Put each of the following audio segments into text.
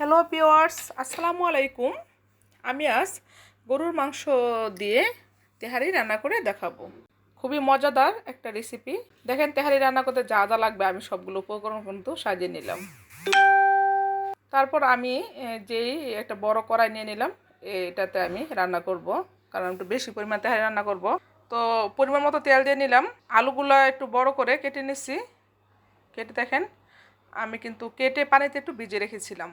Hello viewers, আসসালামু আলাইকুম। আমি আজ গরুর মাংস দিয়ে তেহারি রান্না করে দেখাবো। খুবই মজাদার একটা রেসিপি। দেখেন তেহারি রান্না করতে যা যা লাগবে আমি সবগুলো উপকরণ কিন্তু সাজিয়ে নিলাম। তারপর আমি যেই একটা বড় কড়াই নিয়ে নিলাম, এটাতে আমি রান্না করব, কারণ একটু বেশি পরিমাণ তেহারি রান্না করব। তো পরিমাণ মতো তেল দিয়ে নিলাম। আলুগুলো একটু বড় করে কেটে নিচ্ছি। কেটে দেখেন আমি কিন্তু কেটে পানিতে একটু ভিজিয়ে রেখেছিলাম।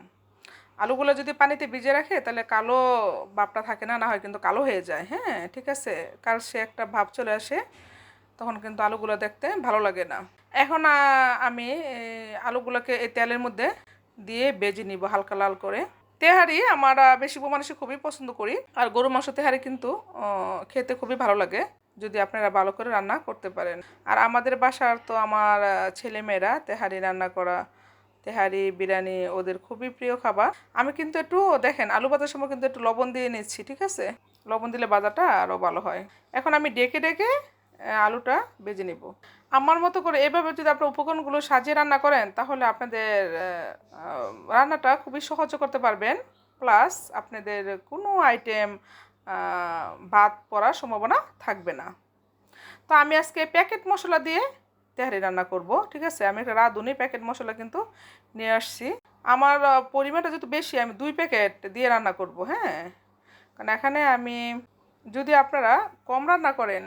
আলুগুলো যদি পানিতে ভিজে রাখে তাহলে কালো ভাবটা থাকে না, না হয় কিন্তু কালো হয়ে যায়। হ্যাঁ, ঠিক আছে, কাল সে একটা ভাব চলে আসে, তখন কিন্তু আলুগুলো দেখতে ভালো লাগে না। এখন আমি আলুগুলোকে এই তেলের মধ্যে দিয়ে ভেজে নিব হালকা লাল করে। তেহারি আমার বেশি মানুষই খুবই পছন্দ করি, আর গরু মাংস তেহারি কিন্তু খেতে খুবই ভালো লাগে যদি আপনারা ভালো করে রান্না করতে পারেন। আর আমাদের বাসার তো আমার ছেলেমেয়েরা তেহারি রান্না করা, তেহারি বিরিয়ানি ওদের খুবই প্রিয় খাবার। আমি কিন্তু একটু দেখেন আলু ভাজার সময় কিন্তু একটু লবণ দিয়ে নিচ্ছি, ঠিক আছে, লবণ দিলে ভাজাটা আরও ভালো হয়। এখন আমি ডেকে ডেকে আলুটা ভেজে নিব। আমার মতো করে এভাবে যদি আপনার উপকরণগুলো সাজিয়ে রান্না করেন তাহলে আপনাদের রান্নাটা খুবই সহজ করতে পারবেন। প্লাস আপনাদের কোনো আইটেম বাদ পড়ার সম্ভাবনা থাকবে না। তো আমি আজকে প্যাকেট মশলা দিয়ে তেহারি রান্না করব, ঠিক আছে। আমি একটা রাঁধুনি প্যাকেট মশলা কিন্তু নিয়ে আসছি। আমার পরিমাণটা যেহেতু বেশি, আমি 2 প্যাকেট দিয়ে রান্না করব। হ্যাঁ, কারণ এখানে আমি, যদি আপনারা কম রান্না করেন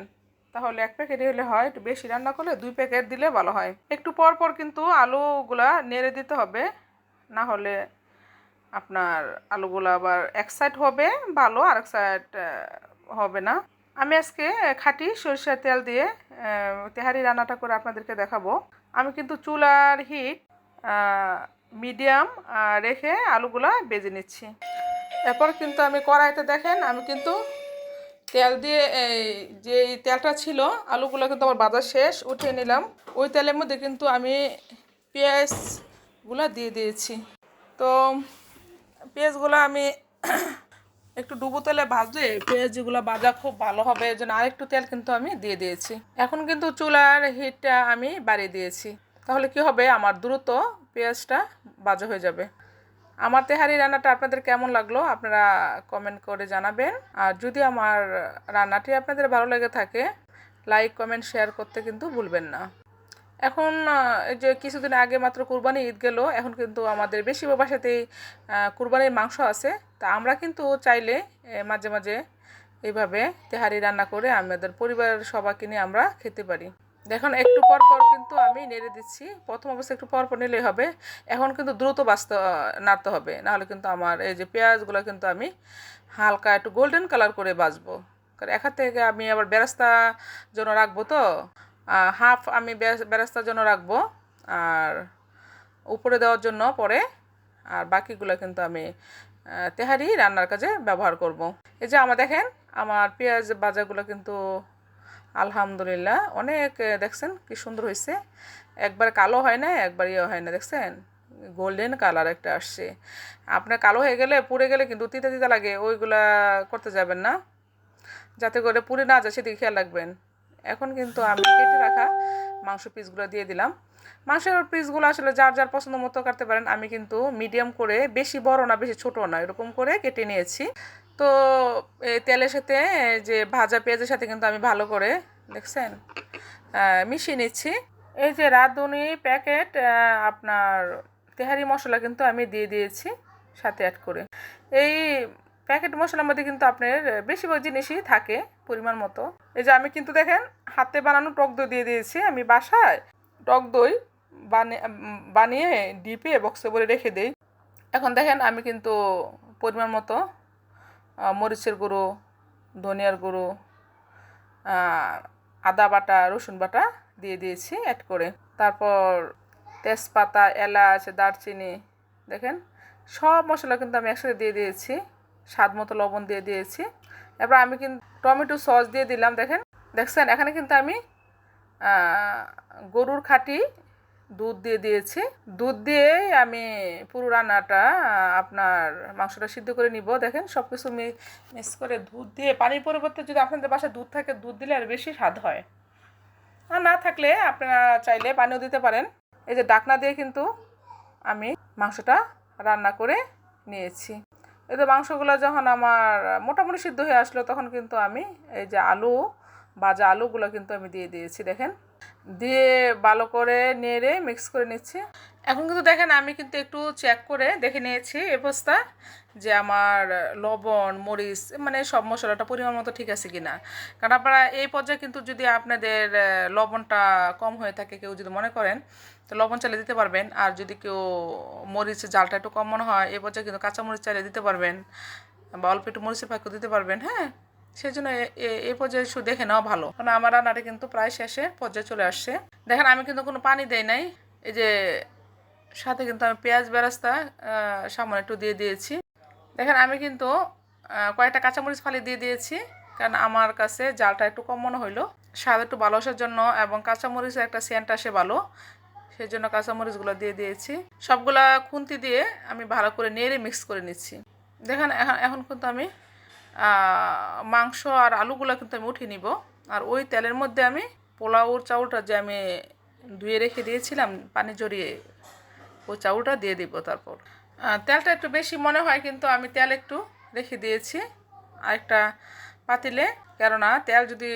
তাহলে 1 প্যাকেটই হলে হয়, একটু বেশি রান্না করলে 2 প্যাকেট দিলে ভালো হয়। একটু পর পর কিন্তু আলুগুলা নেড়ে দিতে হবে, না হলে আপনার আলুগুলো আবার এক সাইড হবে ভালো, আর এক সাইড হবে না। আমি আজকে খাঁটি সরিষার তেল দিয়ে তেহারি রান্নাটা করে আপনাদেরকে দেখাবো। আমি কিন্তু চুলার হিট মিডিয়াম রেখে আলুগুলো ভেজে নিচ্ছি। এরপর কিন্তু আমি কড়াইতে দেখেন আমি কিন্তু তেল দিয়ে যে তেলটা ছিল আলুগুলো কিন্তু আমার ভাজা শেষ, উঠিয়ে নিলাম। ওই তেলের মধ্যে কিন্তু আমি পেঁয়াজগুলো দিয়ে দিয়েছি। তো পেঁয়াজগুলো আমি একটু ডুবো তেলে ভাজলে পেঁয়াজ যেগুলো ভাজা খুব ভালো হবে, এই জন্য আরেকটু তেল কিন্তু আমি দিয়ে দিয়েছি। এখন কিন্তু চুলার হিটটা আমি বাড়িয়ে দিয়েছি, তাহলে কি হবে, আমার দ্রুত পেঁয়াজটা ভাজা হয়ে যাবে। আমার তেহারি রান্নাটা আপনাদের কেমন লাগলো আপনারা কমেন্ট করে জানাবেন। আর যদি আমার রান্নাটি আপনাদের ভালো লেগে থাকে লাইক কমেন্ট শেয়ার করতে কিন্তু ভুলবেন না। এখন এই যে কিছুদিন আগে মাত্র কুরবানি ঈদ গেল, এখন কিন্তু আমাদের বেশিরভাগ বাসাতেই কুরবানির মাংস আছে। তা আমরা কিন্তু চাইলে মাঝে মাঝে এইভাবে তেহারি রান্না করে আমাদের পরিবারের সবাইকে নিয়ে আমরা খেতে পারি। দেখুন একটু পর পর কিন্তু আমি নেড়ে দিচ্ছি। প্রথম অবস্থায় একটু পর পর নিলেই হবে, এখন কিন্তু দ্রুত নাড়তে হবে, নাহলে কিন্তু আমার এই যে পেঁয়াজগুলো কিন্তু আমি হালকা একটু গোল্ডেন কালার করে ভাজবো। কারণ এখান থেকে আমি আবার বেরেস্তা জন্য রাখবো, তো হাফ আমি বেরেস্তার জন্য রাখবো আর উপরে দেওয়ার জন্য পরে, আর বাকিগুলো কিন্তু আমি তেহারি রান্নার কাজে ব্যবহার করব। এই যে আমার দেখেন আমার পেঁয়াজ ভাজাগুলো কিন্তু আলহামদুলিল্লাহ অনেক, দেখছেন কি সুন্দর হয়েছে, একবার কালো হয় না একবার ইয়ে হয় না, দেখছেন গোল্ডেন কালার একটা আসছে। আপনার কালো হয়ে গেলে পুড়ে গেলে কিন্তু তিতা তিতা লাগে, ওইগুলা করতে যাবেন না, যাতে করে পুড়ে না যায় সেদিকে খেয়াল রাখবেন। এখন কিন্তু আমি কেটে রাখা মাংস পিসগুলো দিয়ে দিলাম। মাংসের পিসগুলো আসলে যার যার পছন্দ মতো কাটতে পারেন, আমি কিন্তু মিডিয়াম করে, বেশি বড় না বেশি ছোট না, এরকম করে কেটে নিয়েছি। তো এই তেলের সাথে যে ভাজা পেঁয়াজের সাথে কিন্তু আমি ভালো করে, দেখছেন, মিশিয়ে নিচ্ছি। এই যে রাঁধুনি প্যাকেট আপনার তেহারি মশলা কিন্তু আমি দিয়ে দিয়েছি সাথে অ্যাড করে। এই প্যাকেট মশলার মধ্যে কিন্তু আপনার বেশিরভাগ জিনিসই থাকে পরিমাণ মতো। এই যে আমি কিন্তু দেখেন হাতে বানানো টক দই দিয়ে দিয়েছি। আমি বাসায় টক দই বানিয়ে ডিপে বক্সে ভরে রেখে দিই। এখন দেখেন আমি কিন্তু পরিমাণ মতো মরিচের গুঁড়ো, ধনিয়ার গুঁড়ো, আদা বাটা, রসুন বাটা দিয়ে দিয়েছি অ্যাড করে। তারপর তেজপাতা, এলাচ, দারচিনি, দেখেন সব মশলা কিন্তু আমি একসাথে দিয়ে দিয়েছি। স্বাদ মতো লবণ দিয়ে দিয়েছি। এবার আমি কিন্তু টমেটো সস দিয়ে দিলাম। দেখছেন এখানে কিন্তু আমি গরুর খাঁটি দুধ দিয়ে দিয়েছি। দুধ দিয়ে আমি পুরো রান্নাটা আপনার মাংসটা সিদ্ধ করে নিব। দেখেন সব কিছু মিক্স করে দুধ দিয়ে, পানির পরিবর্তে যদি আপনাদের বাসায় দুধ থাকে দুধ দিলে আর বেশি স্বাদ হয়, আর না থাকলে আপনারা চাইলে পানিও দিতে পারেন। এই যে ঢাকনা দিয়ে কিন্তু আমি মাংসটা রান্না করে নিয়েছি। এই তো মাংসগুলো যখন আমার মোটামুটি সিদ্ধ হয়ে আসলো তখন কিন্তু আমি এই যে ভাজা আলুগুলো কিন্তু আমি দিয়ে দিয়েছি। দেখেন, দিয়ে ভালো করে নেড়ে মিক্স করে নিচ্ছি। এখন কিন্তু দেখেন আমি কিন্তু একটু চেক করে দেখে নিয়েছি এই অবস্থা যে আমার লবণ মরিচ মানে সব মশলাটা পরিমাণ মতো ঠিক আছে কিনা। কারণ আপনারা এই পর্যায়ে কিন্তু যদি আপনাদের লবণটা কম হয়ে থাকে, কেউ যদি মনে করেন, তো লবণ চালিয়ে দিতে পারবেন। আর যদি কেউ মরিচের জালটা একটু কম মনে হয় এই পর্যায়ে কিন্তু কাঁচা মরিচ চালিয়ে দিতে পারবেন বা অল্প একটু মরিচের ফাঁকও দিতে পারবেন। হ্যাঁ, সেই জন্য এই পর্যায়ে একটু দেখে নেওয়া ভালো। কারণ আমার রান্নাটা কিন্তু প্রায় শেষে পর্যায়ে চলে আসছে। দেখেন আমি কিন্তু কোনো পানি দেই নাই। এই যে সাথে কিন্তু আমি পেঁয়াজ বেরেস্তা সামান্য একটু দিয়ে দিয়েছি। দেখেন আমি কিন্তু কয়েকটা কাঁচামরিচ ফালি দিয়ে দিয়েছি, কারণ আমার কাছে জালটা একটু কম মনে হইলো। স্বাদ একটু ভালো আসার জন্য এবং কাঁচামরিচের একটা সেন্ট আসে ভালো, সেই জন্য কাঁচামরিচগুলো দিয়ে দিয়েছি। সবগুলা খুন্তি দিয়ে আমি ভালো করে নেড়ে মিক্স করে নিচ্ছি। দেখেন এখন কিন্তু আমি মাংস আর আলুগুলো কিন্তু আমি উঠিয়ে নিব। আর ওই তেলের মধ্যে আমি পোলাওর চাউলটা যে আমি ধুয়ে রেখে দিয়েছিলাম পানি জড়িয়ে, ওই চাউলটা দিয়ে দিব। তারপর তেলটা একটু বেশি মনে হয় কিন্তু আমি তেল একটু রেখে দিয়েছি আরেকটা পাতিলে, কেননা তেল যদি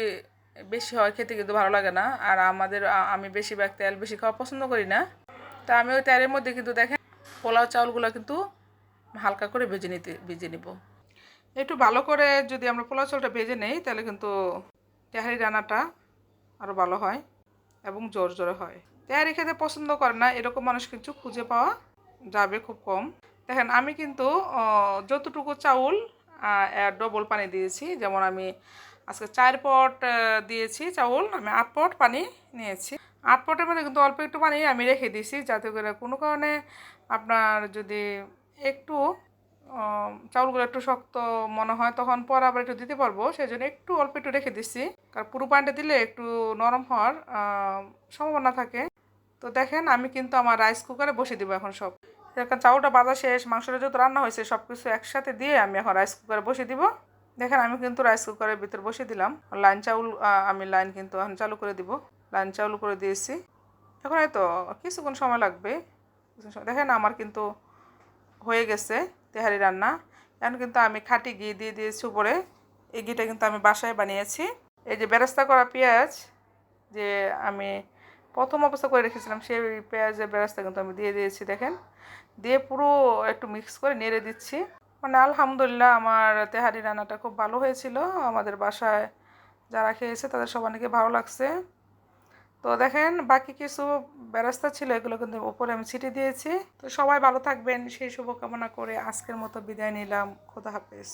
বেশি হয় খেতে কিন্তু ভালো লাগে না। আর আমি বেশিরভাগ তেল বেশি খাওয়া পছন্দ করি না। তা আমি ওই তেলের মধ্যে কিন্তু দেখেন পোলাও চাউলগুলো কিন্তু হালকা করে ভেজে নিব। একটু ভালো করে যদি আমরা পোলাও চাউলটা ভেজে নেই তাহলে কিন্তু তেহারি রান্নাটা আরও ভালো হয় এবং জোরে হয়। তেহারি খেতে পছন্দ করে না এরকম মানুষ কিন্তু খুঁজে পাওয়া যাবে খুব কম। দেখেন আমি কিন্তু যতটুকু চাউল ডবল পানি দিয়েছি। যেমন আমি আজকে 4 পট দিয়েছি চাউল, আমি 8 পট পানি নিয়েছি। 8 পটের মধ্যে কিন্তু অল্প একটু পানি আমি রেখে দিয়েছি, যাতে করে কোনো কারণে আপনার যদি একটু চাউলগুলো একটু শক্ত মনে হয় তখন পরে আবার একটু দিতে পারবো, সেই জন্য একটু অল্প একটু রেখে দিচ্ছি। কারণ পুরো পানিটা দিলে একটু নরম হওয়ার সম্ভাবনা থাকে। তো দেখেন আমি কিন্তু আমার রাইস কুকারে বসিয়ে দিব এখন সব। এখন চাউলটা ভাজা শেষ, মাংসটা যত রান্না হয়েছে সব কিছু একসাথে দিয়ে আমি এখন রাইস কুকারে বসিয়ে দিব। দেখেন আমি কিন্তু রাইস কুকারের ভিতর বসিয়ে দিলাম। আমি লাইন কিন্তু এখন চালু করে দিব। লাইন চালু করে দিয়েছি। এখন এই তো কিছুক্ষণ সময় লাগবে। দেখেন আমার কিন্তু হয়ে গেছে তেহারি রান্না। এখন কিন্তু আমি খাঁটি ঘি দিয়ে দিয়েছি উপরে। এই ঘিটা কিন্তু আমি বাসায় বানিয়েছি। এই যে বেরেস্তা করা পেঁয়াজ যে আমি প্রথম অবস্থা করে রেখেছিলাম, সেই পেঁয়াজের বেরেস্তা কিন্তু আমি দিয়ে দিয়েছি। দেখেন, দিয়ে পুরো একটু মিক্স করে নেড়ে দিচ্ছি। মানে আলহামদুলিল্লাহ আমার তেহারি রান্নাটা খুব ভালো হয়েছিল। আমাদের বাসায় যারা খেয়েছে তাদের সবাইকে ভালো লাগছে। তো দেখেন বাকি কিছু বেরেস্তা ছিল, এগুলো কিন্তু উপরে আমি ছিটিয়ে দিয়েছি। তো সবাই ভালো থাকবেন সেই শুভকামনা করে আজকের মতো বিদায় নিলাম। খোদা হাফেজ।